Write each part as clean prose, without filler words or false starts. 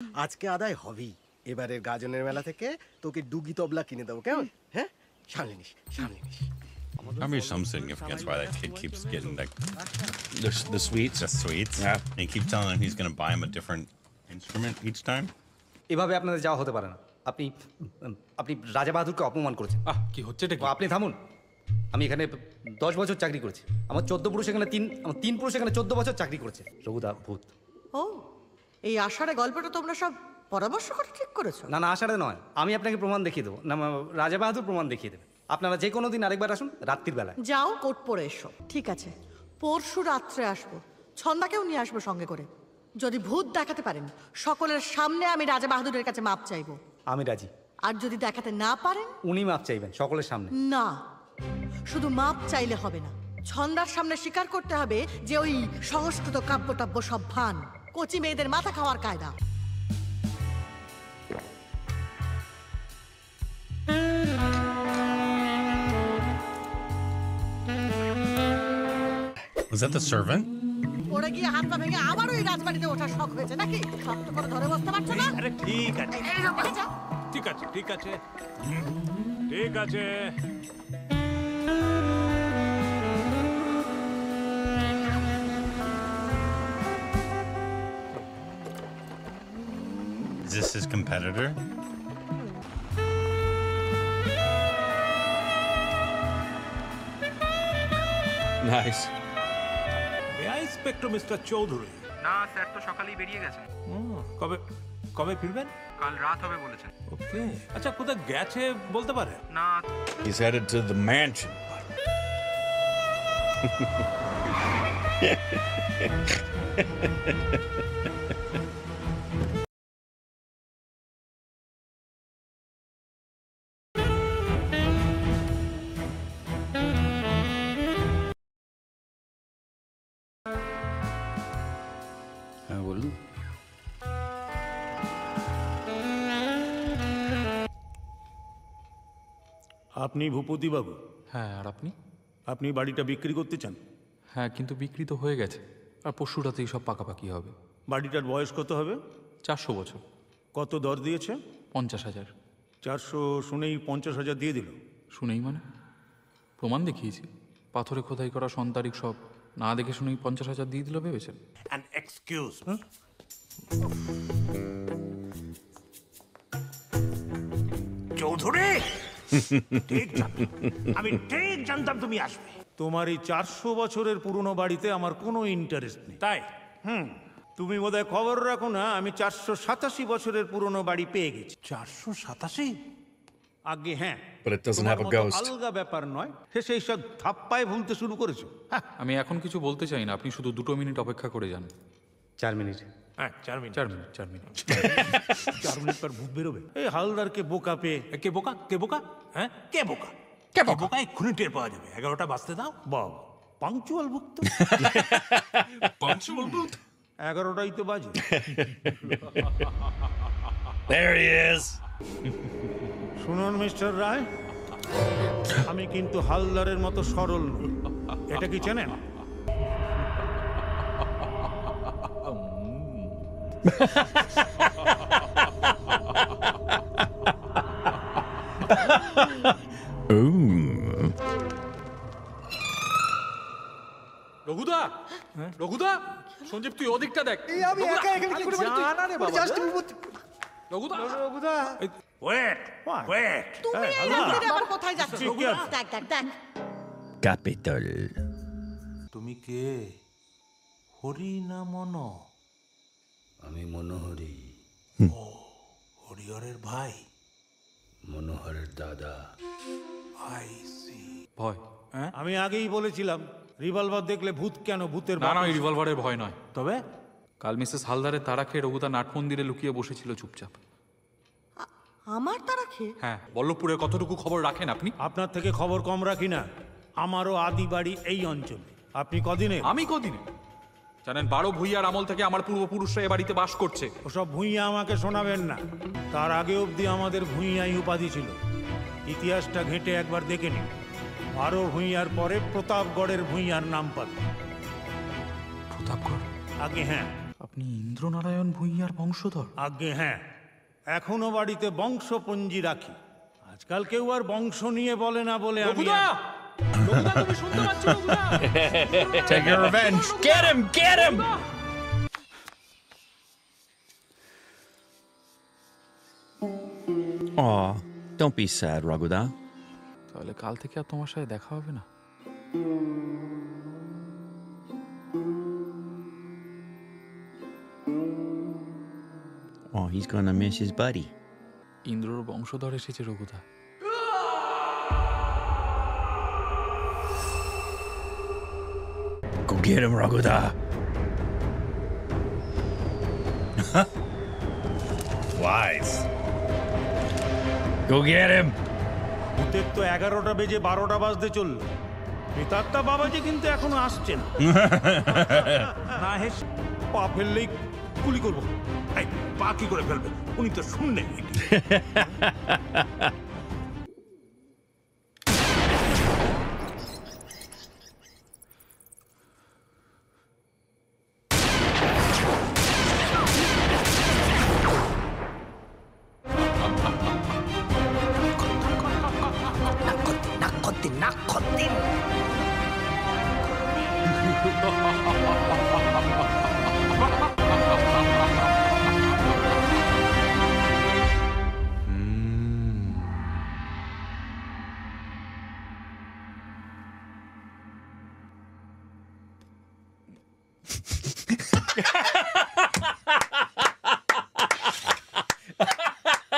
আজকে আদায় হবেই। এবারের গাজনের মেলা থেকে তোকে ডুগি তবলা কিনে দেবো, কেমন? হ্যাঁ, সামলে নিস, সামলে নিস। There may be some significance why that kid keeps getting The sweets. the sweets. Yeah. And he keeps telling him he's going to buy him a different instrument each time. এভাবে আপনাদের যাওয়া হতে পারে না। আপনি আপনি রাজা বাহাদুরকে অপমান করেছেন। কি হচ্ছে এটা কি? আপনি থামুন। আমি এখানে 10 বছর চাকরি করেছি। আমার 14 পুরুষ এখানে 3 পুরুষ এখানে 14 বছর চাকরি করেছে। রঘুদা ভূত। ও, এই আষাঢ়ে গল্পটা তোমরা সব পরামর্শ করে ঠিক করেছো? না না, আষাঢ়ে নয়, আমি আপনাকে প্রমাণ দেখিয়ে দেবো। না, রাজা বাহাদুর প্রমাণ দেখিয়ে দেবে। আপনারা যে কোনো দিন আরেকবার আসুন, রাত্রির বেলায়। যাও, কোট পরে এসো। ঠিক আছে, পরশু রাত্রে আসবো। ছন্দাকেও নিয়ে আসবো সঙ্গে করে। যদি ভূত দেখাতে পারেন, সকলের সামনে আমি রাজা বাহাদুরের কাছে মাপ চাইবো। আমি রাজি। আর যদি দেখাতে না পারেন? উনি মাপ চাইবেন সকলের সামনে। না, শুধু মাপ চাইলে হবে না, ছন্দার সামনে স্বীকার করতে হবে যে ওই সংস্কৃত কাব্যটাব্য সব ভান, কচি মেয়েদের মাথা খাওয়ার কায়দা। Was that the servant? পড়ে গিয়ে হাত পা ভেঙে আবার ওই রাজবাড়িতে ওঠার শখ হয়েছে নাকি? শক্ত করে ধরে বসতে পারছো না? আরে ঠিক আছে, যা। ঠিক আছে, ঠিক আছে, ঠিক আছে। Is this his competitor? Nice. May I speak to Mr. Chowdhury? না স্যার তো সকালেই বেরিয়ে গেছেন। কবে কবে ফিরবেন? কাল রাত হবে বলেছেন। ওকে, আচ্ছা কোথায় গেছে বলতে পারে? না, He's headed to the mansion. হ্যাঁ বলুন। আপনি ভূপতিবাবু? হ্যাঁ, আর আপনি? আপনি বাড়িটা বিক্রি করতে চান? হ্যাঁ, কিন্তু বিক্রি তো হয়ে গেছে। আর পরশু রাতেই সব পাকাপাকি হবে। বাড়িটার বয়স কত হবে? 400 বছর। কত দর দিয়েছে? 50,000। 400 শুনেই 50,000 দিয়ে দিল। শুনেই মানে? প্রমাণ দেখিয়েছি, পাথরে খোদাই করা সন্তারিক সব। না দেখে শুনেই 50,000 দিয়ে দিল ভেবেছেন? অ্যান্ড এক্সকিউজ চৌধুরী, ঠিক জানতাম, আমি ঠিক জানতাম তুমি আসবে। তোমার এই 400 বছরের পুরনো বাড়িতে আমার কোনো ইন্টারেস্ট নেই। তাই তুমি বোধহয় খবর রাখো না, আমি 487 বছরের পুরনো বাড়ি পেয়ে গেছি। 487? আগে হ্যাঁ, But it doesn't have a তোমার মতো ghost. আলগা ব্যাপার নয়, সে সেই সব ধাপ্পায় ভুলতে শুরু করেছো। আমি এখন কিছু বলতে চাই না, আপনি শুধু 2 মিনিট অপেক্ষা করে যান। 4 মিনিট। হ্যাঁ, 4 মিনিট। 4 minute, 4 minute. 4 মিনিট পর ভূত বেরোবে। এই হালদারকে বোকা পেয়ে। কে বোকা? কে বোকা? হ্যাঁ, কে বোকা? কে বোকা? এক্ষুনি টের পাওয়া যাবে। 11টা বাজতে দাও। বাবা, পাংচুয়াল ভূত তো। Punctual boot. 11টাই তো বাজে। There he is. শুনুন মিস্টার রায়, আমি কিন্তু হালদারের মতো সরল নই। এটা কি চেনেন? রঘুদা, রঘুদা, সঞ্জীব তুই ওদিকটা দেখ। আমি একা এখানে কি করে পারি? জানা রে বাবা। রঘুদা, ওয়েট, ওয়েট। তুমি এই রাত্রিরে আবার কোথায় যাচ্ছ? কি আর? দেখ দেখ দেখ। Capital. তুমি কে? হরি না মন? আমি মনোহরি, হরিহরের ভাই? মনোহরের দাদা। I see. ভয়? আমি আগেই বলেছিলাম, রিভলভার দেখলে ভূত কেন? ভূতের না না, ওই রিভলভারের ভয় নয়। তবে কাল মিসেস হালদারের তাড়া খেয়ে রঘুদা নাট মন্দিরে লুকিয়ে বসেছিল চুপচাপ। আমার তারা খেয়ে? হ্যাঁ, বল্লভপুরের কতটুকু খবর রাখেন আপনি? আপনার থেকে খবর কম রাখি না। আমারও আদি বাড়ি এই অঞ্চলে। আপনি কদিনে? আমি কদিনে? জানেন, 12 ভূঁইয়ার আমল থেকে আমার পূর্বপুরুষরা এ বাড়িতে বাস করছে। ওসব ভূঁইয়া আমাকে শোনাবেন না। তার আগে অবধি আমাদের ভূঁইয়াই উপাধি ছিল। ইতিহাসটা ঘেঁটে একবার দেখে নিন। 12 ভূঁইয়ার পরে প্রতাপগড়ের ভূঁইয়ার নাম পাবে। প্রতাপগড়? আগে হ্যাঁ, আপনি আপনি ইন্দ্রনারায়ণ ভূঁইয়ার বংশধর? আজ্ঞে হ্যাঁ, এখনো বাড়িতে বংশপঞ্জি রাখি। আজকাল কেউ আর বংশ নিয়ে বলে না বলে আমি Take your revenge. Get him! Get him! Aw, don't be sad, Raghuda. তাহলে কাল থেকে আর তোমার সাথে দেখা হবে না? Oh, he's gonna miss his buddy. ইন্দ্রর বংশধর এসেছে রঘুদা। Go get him, Raghuda. Wise. Go get him. ভূতের তো 11টা বেজে 12টা বাজতে চললো, প্রেতাত্মা বাবাজি কিন্তু এখনো আসছে না। না হেস পা ফেললেই গুলি করবো। এই, পা কি করে ফেলবে? উনি তো শুনলেন।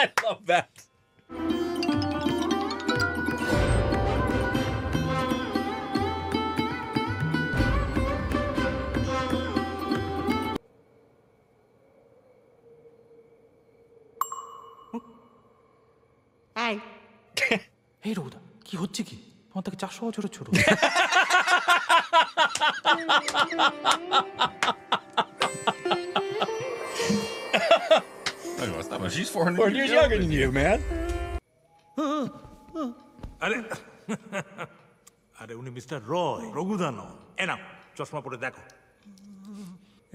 I love that. এই এই রঘুদা, কি হচ্ছে কি? তোমার থেকে 400 বছরের ছোট। Wait, what's that? She's 400 400 years younger than you, man. আরে আরে উনি মিস্টার রয়, রঘুদা নন। এ নাও চশমা পরে দেখো।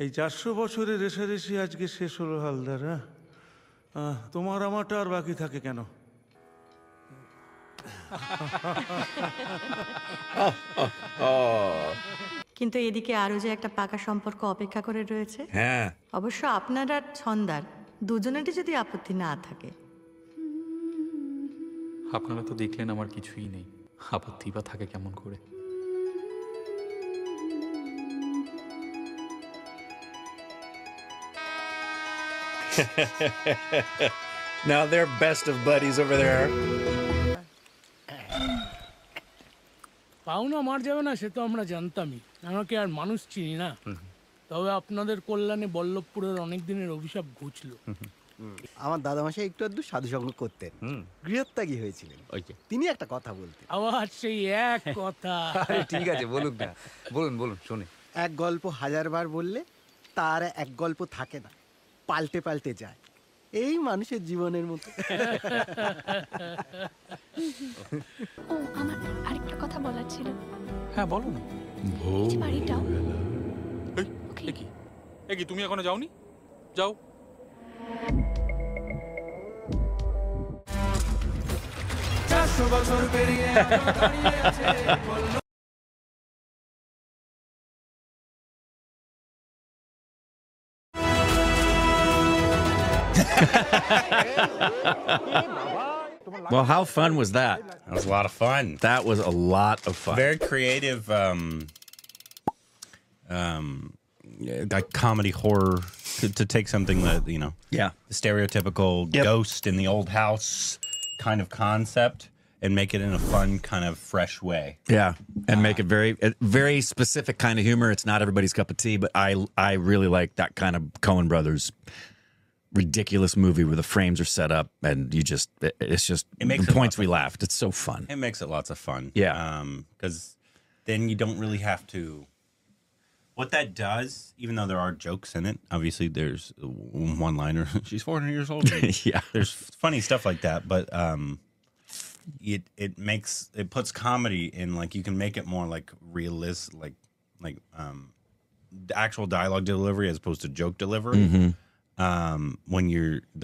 এই 400 বছরের রেশারেশি আজকে শেষ হলো হালদার। হ্যাঁ, তোমার আমারটা আর বাকি থাকে কেন? কিন্তু এদিকে আরো যে একটা পাকা সম্পর্ক অপেক্ষা করে রয়েছে। হ্যাঁ। অবশ্য আপনার আর ছন্দার দুজনেরই যদি আপত্তি না থাকে। আপনারা তো দেখলেন আমার কিছুই নেই, আপত্তি বা থাকে কেমন করে? Now they're best of buddies over there. পাওনা মার যাবে না সে তো আমরা জানতামই, আমাকে আর মানুষ চিনি না। তবে আপনাদের কল্যাণে বল্লভপুরের অনেক দিনের অভিশাপ ঘুচলো। আমার দাদামশাই একটু আধটু সাধু সঙ্গ করতেন, গৃহত্যাগী হয়েছিলেন। তিনি একটা কথা বলতেন। আবার সেই এক কথা। ঠিক আছে, বলুন না, বলুন বলুন শুনে। এক গল্প 1000 বার বললে তার এক গল্প থাকে না, পাল্টে পাল্টে যায়। এই মানুষের জীবনের মতো। ও আমার আরেকটা কথা বলার ছিল। হ্যাঁ বলো না। এই যে বাড়িটা, কি তুমি এখনো যাওনি? যাও। Well, how fun was that? That was a lot of fun. That was a lot of fun. Very creative, like comedy horror to take something that, you know, Yeah. the stereotypical Yep. ghost in the old house kind of concept and make it in a fun, kind of fresh way. Yeah, and make it very specific kind of humor. It's not everybody's cup of tea, but I really like that kind of Coen Brothers ridiculous movie where the frames are set up and it's just It makes the it points lots we of laughed. It's so fun. It makes it lots of fun. Yeah. Because then you don't really have to. What that does, even though there are jokes in it, obviously there's one-liner. She's 400 years old. Yeah. There's funny stuff like that, but it puts comedy in, like, you can make it more like realist, like actual dialogue delivery as opposed to joke delivery. When you're the